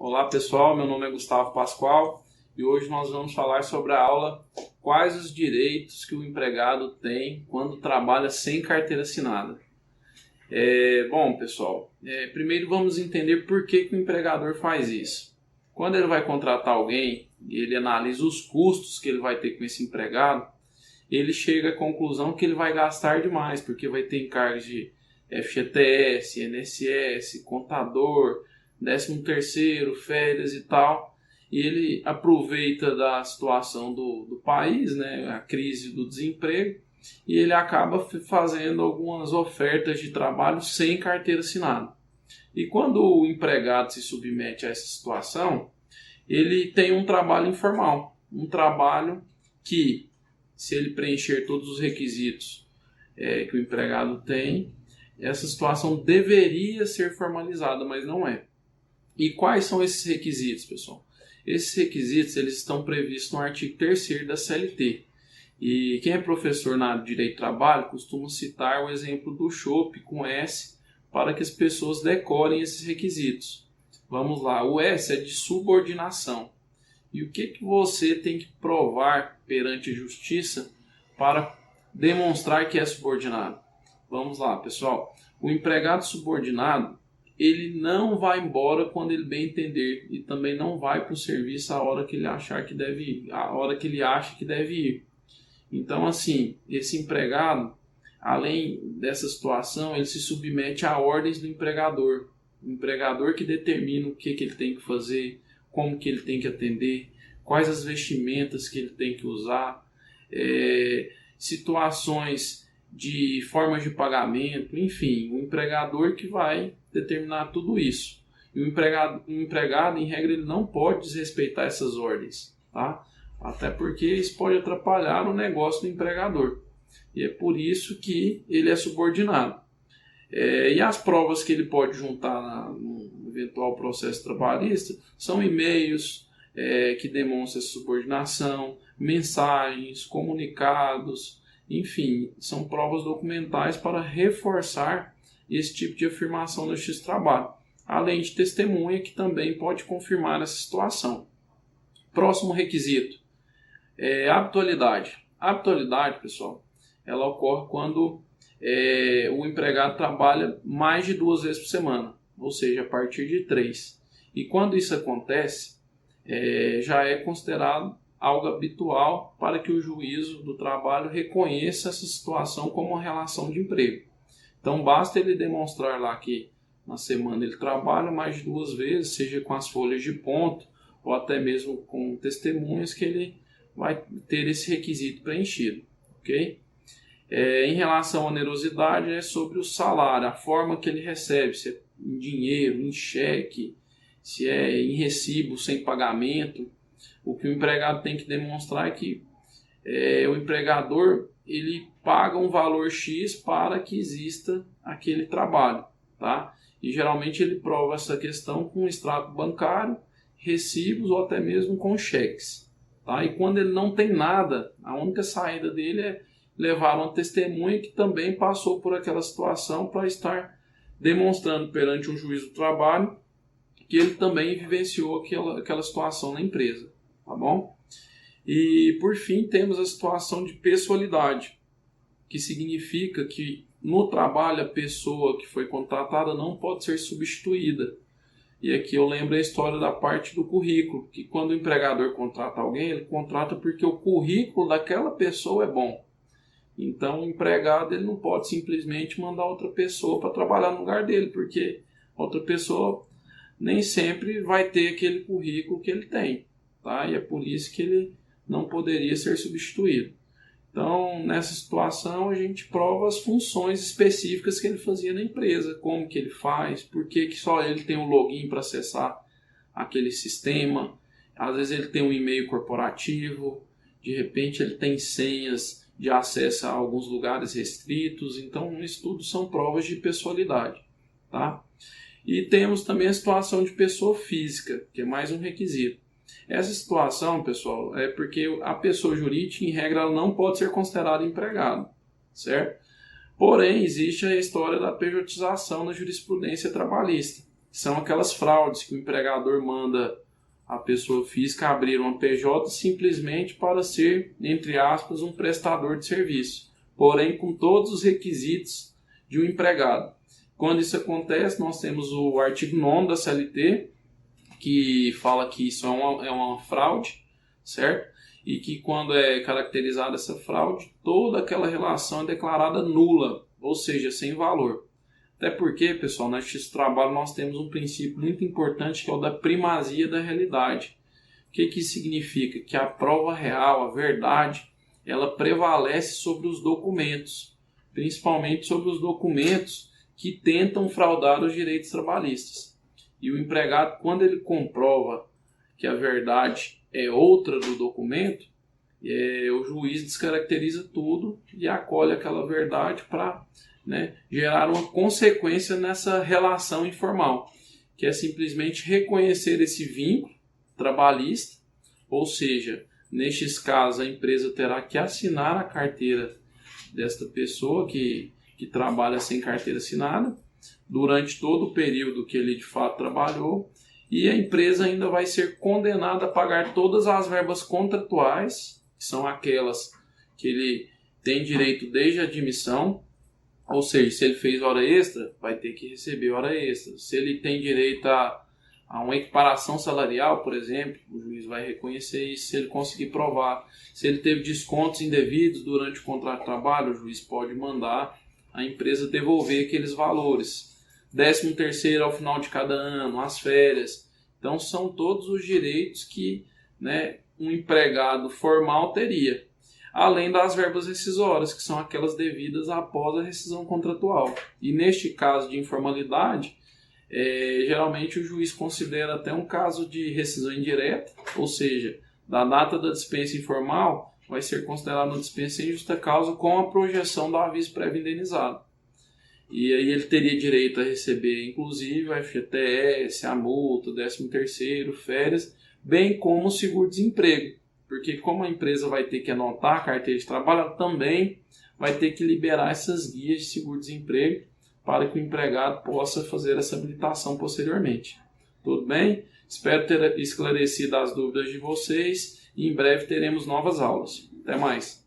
Olá pessoal, meu nome é Gustavo Pascoal e hoje nós vamos falar sobre a aula Quais os direitos que o empregado tem quando trabalha sem carteira assinada. Bom pessoal, primeiro vamos entender por que o empregador faz isso. Quando ele vai contratar alguém e ele analisa os custos que ele vai ter com esse empregado, ele chega à conclusão que ele vai gastar demais, porque vai ter encargos de FGTS, INSS, contador, 13º, férias e tal, e ele aproveita da situação do país, né, a crise do desemprego, e ele acaba fazendo algumas ofertas de trabalho sem carteira assinada. E quando o empregado se submete a essa situação, ele tem um trabalho informal, um trabalho que, se ele preencher todos os requisitos que o empregado tem, essa situação deveria ser formalizada, mas não é. E quais são esses requisitos, pessoal? Esses requisitos eles estão previstos no artigo 3º da CLT. E quem é professor na área de Direito do Trabalho costuma citar o exemplo do chopp com S para que as pessoas decorem esses requisitos. Vamos lá, o S é de subordinação. E o que você tem que provar perante a justiça para demonstrar que é subordinado? Vamos lá, pessoal. O empregado subordinado, ele não vai embora quando ele bem entender e também não vai para o serviço a hora que ele achar que deve ir, a hora que ele acha que deve ir. Então, assim, esse empregado, além dessa situação, ele se submete a ordens do empregador. O empregador que determina o que ele tem que fazer, como que ele tem que atender, quais as vestimentas que ele tem que usar, situações de formas de pagamento, enfim, o empregador que vai determinar tudo isso. E o empregado, em regra, ele não pode desrespeitar essas ordens, tá? Até porque isso pode atrapalhar o negócio do empregador. E é por isso que ele é subordinado. E as provas que ele pode juntar no eventual processo trabalhista são e-mails que demonstram essa subordinação, mensagens, comunicados, enfim, são provas documentais para reforçar esse tipo de afirmação na Justiça do Trabalho, além de testemunha que também pode confirmar essa situação. Próximo requisito, habitualidade. A habitualidade, pessoal, ela ocorre quando o empregado trabalha mais de 2 vezes por semana, ou seja, a partir de 3. E quando isso acontece, já é considerado algo habitual para que o juízo do trabalho reconheça essa situação como uma relação de emprego. Então basta ele demonstrar lá que na semana ele trabalha mais de 2 vezes, seja com as folhas de ponto ou até mesmo com testemunhas, que ele vai ter esse requisito preenchido, ok? Em relação à onerosidade, é sobre o salário, a forma que ele recebe, se é em dinheiro, em cheque, se é em recibo sem pagamento. O que o empregado tem que demonstrar é que o empregador ele paga um valor X para que exista aquele trabalho, tá? E geralmente ele prova essa questão com extrato bancário, recibos ou até mesmo com cheques, tá? E quando ele não tem nada, a única saída dele é levar uma testemunha que também passou por aquela situação para estar demonstrando perante um juiz do trabalho que ele também vivenciou aquela situação na empresa, tá bom? E por fim temos a situação de pessoalidade, que significa que no trabalho a pessoa que foi contratada não pode ser substituída. E aqui eu lembro a história da parte do currículo, que quando o empregador contrata alguém, ele contrata porque o currículo daquela pessoa é bom. Então o empregado ele não pode simplesmente mandar outra pessoa para trabalhar no lugar dele, porque outra pessoa nem sempre vai ter aquele currículo que ele tem, tá? E é por isso que ele não poderia ser substituído. Então, nessa situação, a gente prova as funções específicas que ele fazia na empresa, como que ele faz, por que só ele tem um login para acessar aquele sistema, às vezes ele tem um e-mail corporativo, de repente ele tem senhas de acesso a alguns lugares restritos. Então, isso tudo são provas de pessoalidade, tá? E temos também a situação de pessoa física, que é mais um requisito. Essa situação, pessoal, é porque a pessoa jurídica, em regra, ela não pode ser considerada empregado, certo? Porém, existe a história da pejotização na jurisprudência trabalhista. São aquelas fraudes que o empregador manda a pessoa física abrir uma PJ simplesmente para ser, entre aspas, um prestador de serviço, porém com todos os requisitos de um empregado. Quando isso acontece, nós temos o artigo 9º da CLT, que fala que isso é uma fraude, certo? E que quando é caracterizada essa fraude, toda aquela relação é declarada nula, ou seja, sem valor. Até porque, pessoal, na Justiça do Trabalho nós temos um princípio muito importante que é o da primazia da realidade. O que isso significa? Que a prova real, a verdade, ela prevalece sobre os documentos, principalmente sobre os documentos que tentam fraudar os direitos trabalhistas. E o empregado, quando ele comprova que a verdade é outra do documento, o juiz descaracteriza tudo e acolhe aquela verdade para gerar uma consequência nessa relação informal, que é simplesmente reconhecer esse vínculo trabalhista, ou seja, nestes casos a empresa terá que assinar a carteira desta pessoa que trabalha sem carteira assinada, durante todo o período que ele de fato trabalhou, e a empresa ainda vai ser condenada a pagar todas as verbas contratuais, que são aquelas que ele tem direito desde a admissão, ou seja, se ele fez hora extra, vai ter que receber hora extra. Se ele tem direito a uma equiparação salarial, por exemplo, o juiz vai reconhecer isso se ele conseguir provar. Se ele teve descontos indevidos durante o contrato de trabalho, o juiz pode mandar a empresa devolver aqueles valores. 13º ao final de cada ano, as férias. Então são todos os direitos que um empregado formal teria. Além das verbas rescisórias, que são aquelas devidas após a rescisão contratual. E neste caso de informalidade, geralmente o juiz considera até um caso de rescisão indireta, ou seja, da data da dispensa informal, vai ser considerado uma dispensa em justa causa com a projeção do aviso prévio indenizado. E aí ele teria direito a receber, inclusive, o FGTS, a multa, 13º, férias, bem como o seguro-desemprego. Porque como a empresa vai ter que anotar a carteira de trabalho, ela também vai ter que liberar essas guias de seguro-desemprego para que o empregado possa fazer essa habilitação posteriormente. Tudo bem? Espero ter esclarecido as dúvidas de vocês e em breve teremos novas aulas. Até mais!